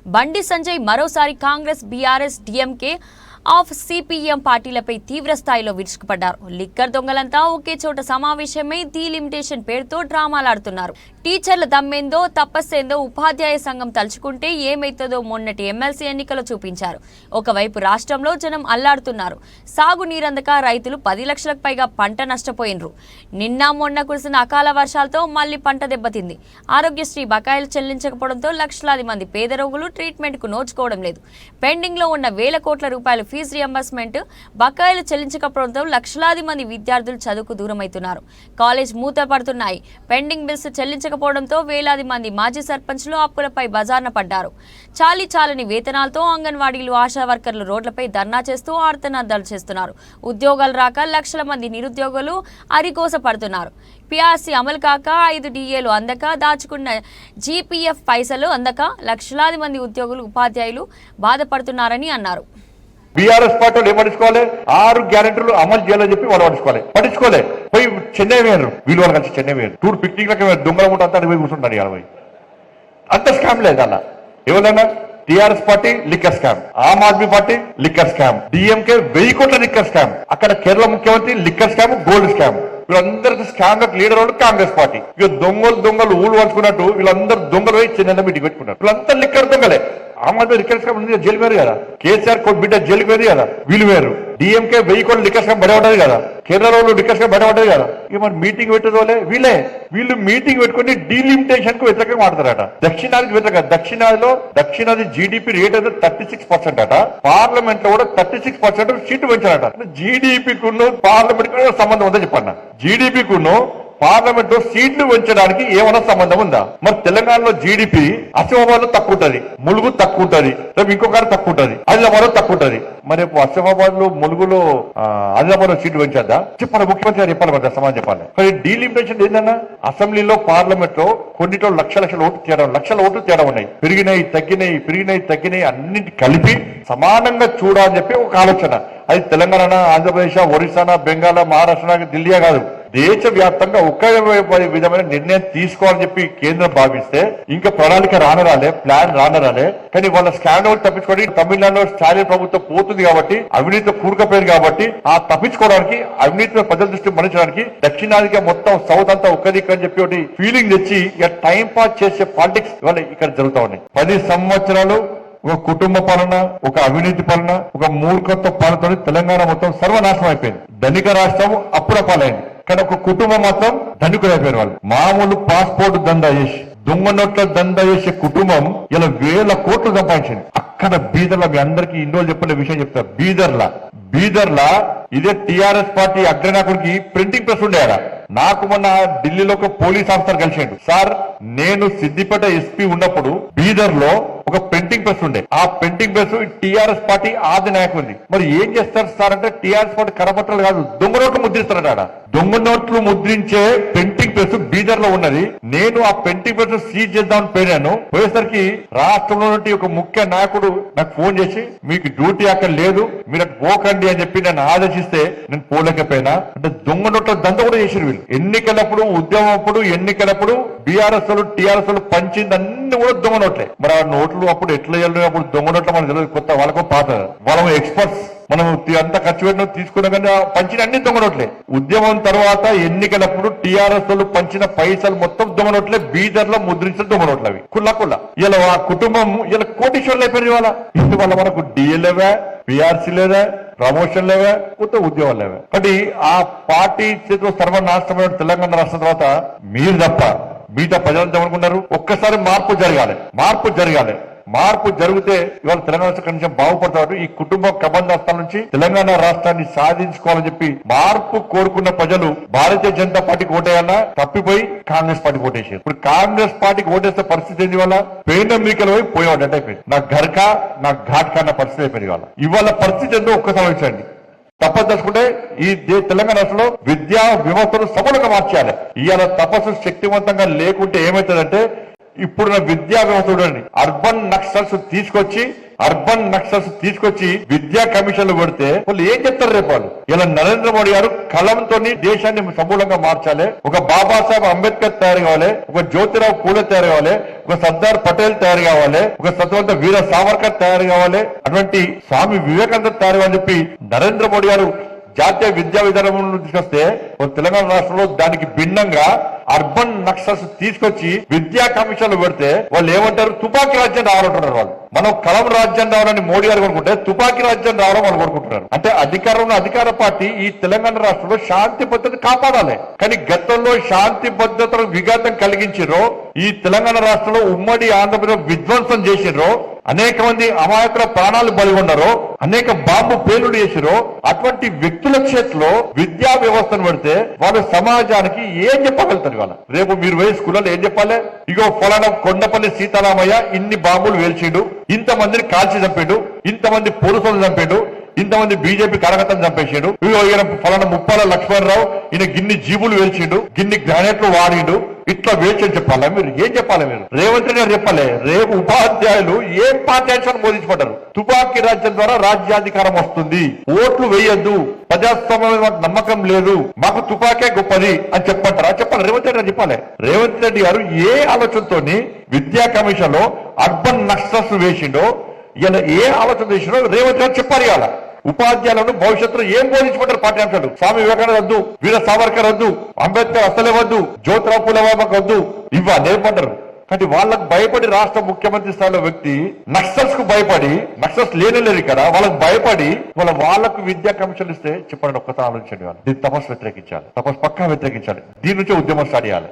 బండి సంజయ్ మరోసారి Congress, BRS, DMK AAP CPM పార్టీలపై తీవ్ర స్థాయిలో విరుచుకుపడ్డారు. లిక్కర్ దొంగలంతా ఒకే చోట సమావేశమై డీలిమిటేషన్ పేరుతో డ్రామాలాడుతున్నారు. టీచర్ల దమ్మేందో తప్పస్సేందో ఉపాధ్యాయ సంఘం తలుచుకుంటే ఏమైతుందో మొన్నటి ఎమ్మెల్సీ ఎన్నికలో చూపించారు. ఒకవైపు రాష్ట్రంలో జనం అల్లాడుతున్నారు. సాగు నీరందక రైతులు 10 లక్షలకు పైగా పంట నష్టపోయినరు. నిన్న మొన్న కురిసిన అకాల వర్షాలతో మళ్లీ పంట దెబ్బతింది. ఆరోగ్యశ్రీ బకాయిలు చెల్లించకపోవడంతో లక్షలాది మంది పేద రోగులు ట్రీట్మెంట్కు నోచుకోవడం లేదు. పెండింగ్లో ఉన్న వేల కోట్ల రూపాయలు ఫీజు రియంబర్స్మెంట్ బకాయిలు చెల్లించకపోవడంతో లక్షలాది మంది విద్యార్థులు చదువుకు దూరమవుతున్నారు. కాలేజ్ మూత పడుతున్నాయి. పెండింగ్ బిల్స్ చెల్లించకపోవడంతో వేలాది మంది మాజీ సర్పంచ్లు అప్పులపై బజార్న పడ్డారు. చాలని వేతనాలతో అంగన్వాడీలు, ఆశా వర్కర్లు రోడ్లపై ధర్నా చేస్తూ ఆర్తనాదాలు చేస్తున్నారు. ఉద్యోగాలు రాక లక్షల మంది నిరుద్యోగులు అరిగోస పడుతున్నారు. పిఆర్సీ అమలు కాక 5 DAలు అందక, దాచుకున్న జీపీఎఫ్ పైసలు అందక లక్షలాది మంది ఉద్యోగులు, ఉపాధ్యాయులు బాధపడుతున్నారని అన్నారు. బీఆర్ఎస్ పార్టీ వాళ్ళు ఏం పట్టించుకోవాలి? 6 గ్యారెంటీలు అమలు చేయాలని చెప్పి వాళ్ళు పట్టించుకోలే. పోయి చెన్నై వేరు, వీళ్ళు వాళ్ళు కలిసి చెన్నై వేరు, టూర్ పిక్నిక్ లకి దొంగల ముట్ట అంతా పోయి కూర్చుంటారు. 60 అంత స్కామ్ లేదు అలా. ఎవరైనా TRS party liquor scam, Aam Aadmi party liquor scam, DMK 1000 కోట్ల లిక్కర్ స్కామ్, అక్కడ కేరళ ముఖ్యమంత్రి లిక్కర్ స్కామ్, గోల్డ్ స్కామ్. వీళ్ళందరికీ స్కామ్ లీడర్ వాళ్ళు కాంగ్రెస్ పార్టీ. ఇక దొంగలు ఊళ్ళు పంచుకున్నట్టు వీళ్ళందరూ దొంగలు పోయి చెన్నైలో మీటింగ్ పెట్టుకున్నారు. వీళ్ళంతా లిక్కర్ దొంగలే. Aam Aadmi liquor scam jail వేరు కదా, కేసీఆర్ బిడ్డ జైలుకి వేరు కదా, వీళ్ళు వేరు. డిఎంకే 1000 కోట్ల లిక్కర్ స్కామ్ బయట పడ్డది కదా, కేరళలో లిక్కర్ స్కామ్ బయట పడ్డది కదా. ఇక మరి మీటింగ్ పెట్టేది వాళ్ళే వీళ్ళు మీటింగ్ పెట్టుకుని డీలిమిటేషన్ కు వ్యతిరేకంగా మాట్లాడతారట. దక్షిణాదికి వ్యతిరేకంగా. దక్షిణాది జీడిపి రేట్ అయితే 36% అట. పార్లమెంట్ లో కూడా 36% సీట్లు పెంచారట. జీడిపికు పార్లమెంట్ కు సంబంధం ఉందని చెప్పన్న. జీడిపికు పార్లమెంట్ లో సీట్లు పెంచడానికి ఏమైనా సంబంధం ఉందా? మరి తెలంగాణలో జీడిపి అసిఫాబాద్ లో తక్కువ ఉంటది, ములుగు తక్కువ ఉంటది, ఇంకొకటి తక్కువ ఉంటది, ఆదిలాబాద్ లో తక్కువ ఉంటది. మరి అసిఫాబాద్ లో, ములుగులో, ఆదిలాబాద్ లో సీట్లు పెంచద్దా? చెప్పాలి, ముఖ్యమంత్రి గారు చెప్పాలి, మరి సమాజం చెప్పాలి. కానీ డీలిమిటేషన్ ఏందన్నా, అసెంబ్లీలో, పార్లమెంట్ లో కొన్నిట్లో లక్షల ఓట్లు తేడా ఉన్నాయి. పెరిగినాయి తగ్గినాయి అన్నింటి కలిపి సమానంగా చూడాలని చెప్పి ఒక ఆలోచన. అది తెలంగాణ, ఆంధ్రప్రదేశ్, ఒరిస్సా, బెంగాల్, మహారాష్ట్ర, ఢిల్లీ కాదు, దేశవ్యాప్తంగా ఒకే విధమైన నిర్ణయం తీసుకోవాలని చెప్పి కేంద్రం భావిస్తే ఇంకా ప్రణాళిక ప్లాన్ రానరాలే. కానీ వాళ్ళ స్కాండల్ తప్పించుకోవడానికి తమిళనాడులో స్టాలిన్ ప్రభుత్వం పోతుంది కాబట్టి, అవినీతితో కూరుకుపోయింది కాబట్టి, ఆ తప్పించుకోవడానికి, అవినీతిలో ప్రజల దృష్టి మరించడానికి దక్షిణాదిగా మొత్తం సౌత్ అంతా ఒక్కదిక్కు అని చెప్పి ఒకటి ఫీలింగ్ తెచ్చి ఇక టైం పాస్ చేసే పాలిటిక్స్ ఇవాళ ఇక్కడ జరుగుతా ఉన్నాయి. 10 సంవత్సరాలు ఒక కుటుంబ పాలన, ఒక అవినీతి పాలన, ఒక మూర్ఖత్వ పాలనతో తెలంగాణ మొత్తం సర్వనాశనం అయిపోయింది. ధనిక రాష్ట్రం అప్పుల పాలైంది. కానీ ఒక కుటుంబం మాత్రం ధనికులైపోయిన వాళ్ళు. మామూలు పాస్పోర్ట్ దందా చేసి, దొంగ నోట్ల దందా చేసే కుటుంబం ఇలా 1000 కోట్లు సంపాదించింది. అక్కడ బీదర్ల, మీ అందరికీ ఇన్నోళ్ళు చెప్పలే విషయం చెప్తా. బీదర్లా ఇదే టీఆర్ఎస్ పార్టీ అగ్రనాయకుడికి ప్రింటింగ్ ప్రెస్ ఉండేయాల. నాకు మొన్న ఢిల్లీలో ఒక పోలీస్ ఆఫీసర్ కలిసిండు. సార్, నేను సిద్దిపేట ఎస్పీ ఉన్నప్పుడు బీదర్ లో ఒక ప్రింటింగ్ ప్రెస్ ఉండే. ఆ ప్రింటింగ్ ప్రెస్ టీఆర్ఎస్ పార్టీ ఆది నాయకు ఉంది. మరి ఏం చేస్తారు సార్ అంటే, టీఆర్ఎస్ పార్టీ కరపత్రాలు కాదు, దొంగ నోట్లు ముద్రిస్తారట. దొంగ నోట్లు ముద్రించే ప్రింటింగ్ ప్రెస్ బీదర్ లో ఉన్నది. నేను ఆ ప్రింటింగ్ ప్రెస్ సీజ్ చేద్దామని పోయినాను. పోయేసరికి రాష్ట్రంలో నుండి ఒక ముఖ్య నాయకుడు నాకు ఫోన్ చేసి, మీకు డ్యూటీ అక్కడ లేదు, మీరు అటు పోకండి అని చెప్పి నన్ను ఆదేశిస్తే నేను పోలేకపోయినా. అంటే దొంగ నోట్ల దంద కూడా చేసిరు వీళ్ళు. ఎన్నికలప్పుడు, ఉద్యమం అప్పుడు, ఎన్నికలప్పుడు బీఆర్ఎస్ వాళ్ళు, టీఆర్ఎస్ వాళ్ళు పంచింది అన్ని కూడా దొంగ నోట్లే. మరి ఆ నోట్లు అప్పుడు ఎట్లా చేయాలి? అప్పుడు దొంగ నోట్ల మనకు తెలియదు, కొత్త వాళ్ళకు పాత, వాళ్ళ ఎక్స్పర్ట్స్. మనం అంతా ఖర్చు పెట్టిన తీసుకున్నా కానీ పంచిన అన్ని దొంగ నోట్లే. ఉద్యమం తర్వాత ఎన్నికలప్పుడు టీఆర్ఎస్ వాళ్ళు పంచిన పైసలు మొత్తం దొంగ నోట్లే. బీదర్ లో ముద్రించిన దొంగ నోట్లు అవి కుల్ల. ఇలా ఆ కుటుంబం ఇలా కోటీశ్వర్లు అయిపోయింది. ఇవాళ మనకు డిఏ లేవా, పిఆర్సీ లేదా, ప్రమోషన్ లేవా, కొత్త ఉద్యోగాలు లేవా. కాబట్టి ఆ పార్టీ చేతిలో సర్వనాశనమైన తెలంగాణ రాష్ట్రం తర్వాత మీరు తప్ప మిగతా ప్రజలంతా ఏమనుకున్నారు? ఒక్కసారి మార్పు జరిగితే ఇవాళ తెలంగాణ రాష్ట్రం కొంచెం బాగుపడతారు. ఈ కుటుంబ కబంధాస్తాల నుంచి తెలంగాణ రాష్ట్రాన్ని సాధించుకోవాలని చెప్పి మార్పు కోరుకున్న ప్రజలు భారతీయ జనతా పార్టీకి ఓటేయాలా, తప్పిపోయి కాంగ్రెస్ పార్టీకి ఓటేసారు. ఇప్పుడు కాంగ్రెస్ పార్టీకి ఓటేస్తే పరిస్థితి ఏంది? వల్ల పేన మీకలు పోయి పోయేవాడు అంటే అయిపోయింది. నా ఘర్కా నా ఘాట్ కన్న పరిస్థితి అయిపోయింది. ఇవాళ పరిస్థితి ఏందో ఒక్కసారి ఆలోచించండి. తప్పదలుచుకుంటే ఈ తెలంగాణ రాష్ట్రంలో విద్యా వ్యవస్థను సమూలంగా మార్చేయాలి. ఇవాళ తపస్సు శక్తివంతంగా లేకుంటే ఏమవుతుందంటే, ఇప్పుడున్న విద్యా వ్యవస్థ చూడండి, అర్బన్ నక్సల్స్ తీసుకొచ్చి అర్బన్ నక్సల్స్ తీసుకొచ్చి విద్యా కమిషన్లు పెడితే వాళ్ళు ఏం చెప్తారు రేపు వాళ్ళు? ఇలా నరేంద్ర మోడీ గారు కలంతో దేశాన్ని సమూలంగా మార్చాలి, ఒక బాబాసాహెబ్ అంబేద్కర్ తయారు కావాలి, ఒక జ్యోతిరావు పూలే తయారు కావాలి, ఒక సర్దార్ పటేల్ తయారు కావాలి, ఒక సత్యవంత వీర సావర్కర్ తయారు కావాలి, అటువంటి స్వామి వివేకానంద తయారు కావాలని చెప్పి నరేంద్ర మోడీ గారు జాతీయ విద్యా విధానం తీసుకొస్తే తెలంగాణ రాష్ట్రంలో దానికి భిన్నంగా అర్బన్ నక్సల్స్ తీసుకొచ్చి విద్యా కమిషన్లు పెడితే వాళ్ళు ఏమంటారు? తుపాకీ రాజ్యం రావాలంటున్నారు వాళ్ళు. మనం కలం రాజ్యం రావాలని మోడీ గారు కోరుకుంటే తుపాకీ రాజ్యం రావడం వాళ్ళు కోరుకుంటున్నారు. అంటే అధికారంలో అధికార పార్టీ ఈ తెలంగాణ రాష్ట్రంలో శాంతి భద్రత కాపాడాలి, కానీ గతంలో శాంతి భద్రతలకు విఘాతం కలిగించారో, ఈ తెలంగాణ రాష్ట్రంలో ఉమ్మడి ఆంధ్రప్రదేశ్ విధ్వంసం చేసిరో, అనేక మంది అమాయకుల ప్రాణాలు బలిగొన్నారో, అనేక బాంబు పేలుడు చేసిరో, అటువంటి వ్యక్తుల చేతిలో విద్యా వ్యవస్థను పెడితే వాళ్ళు సమాజానికి ఏం చెప్పగలుగుతారు? వాళ్ళ రేపు మీరు పోయి స్కూల్లో ఏం చెప్పాలి? ఇగో ఫలానా కొండపల్లి సీతారామయ్య ఇన్ని బాంబులు వేల్చిండు, ఇంతమందిని కాల్చి చంపాడు, ఇంతమంది పోలీసులను చంపాడు, ఇంతమంది బీజేపీ కార్యకర్తలు చంపేసాడు, ఈయన ఫలానా ముప్పాల లక్ష్మణరావు ఈయన గిన్ని జీబులు వేల్చిండు, గిన్ని గ్రానైట్లు వాడిండు, ఇట్లా వేల్చని చెప్పాలా? మీరు ఏం చెప్పాలి? మీరు రేవంత్ రెడ్డి గారు చెప్పాలి. రేపు ఉపాధ్యాయులు ఏం పాఠ్యాంశాన్ని బోధించబడ్డారు? తుపాకీ రాజ్యం ద్వారా రాజ్యాధికారం వస్తుంది, ఓట్లు వేయొద్దు, ప్రజాస్వామ్యం మాకు నమ్మకం లేదు, మాకు తుపాకే గొప్పది అని చెప్పంటారా? చెప్పాలి. రేవంత్ రెడ్డి గారు చెప్పాలి. రేవంత్ రెడ్డి గారు ఏ ఆలోచనతో విద్యా కమిషన్ లో అర్బన్ నక్సల్స్ వేసిండో, ఇలా ఏ ఆలోచన చేసినో రేవంత్ గారు చెప్పాలి. ఇలా ఉపాధ్యాయులను భవిష్యత్తులో ఏం బోధించబడ్డారు పాఠ్యాంశాలు? స్వామి వివేకానంద వద్దు, వీర సావర్కర్ వద్దు, అంబేద్కర్ అసలే వద్దు, జ్యోతిరావు పూలే వద్దు, ఇవ్వ నేర్పడ్డారు. కానీ వాళ్ళకు భయపడి రాష్ట్ర ముఖ్యమంత్రి స్థాయిలో వ్యక్తి నక్సల్స్ కు భయపడి, నక్సల్స్ లేనేలేరు ఇక్కడ, వాళ్ళకు భయపడి వాళ్ళకు విద్యా కమిషన్ ఇస్తే చెప్పండి, ఒక్కసారి ఆలోచించండి. వాళ్ళు దీన్ని తపస్సు వ్యతిరేకించాలి, తపస్సు పక్కా వ్యతిరేకించాలి, దీని నుంచి ఉద్యమం స్టార్ట్ చేయాలి.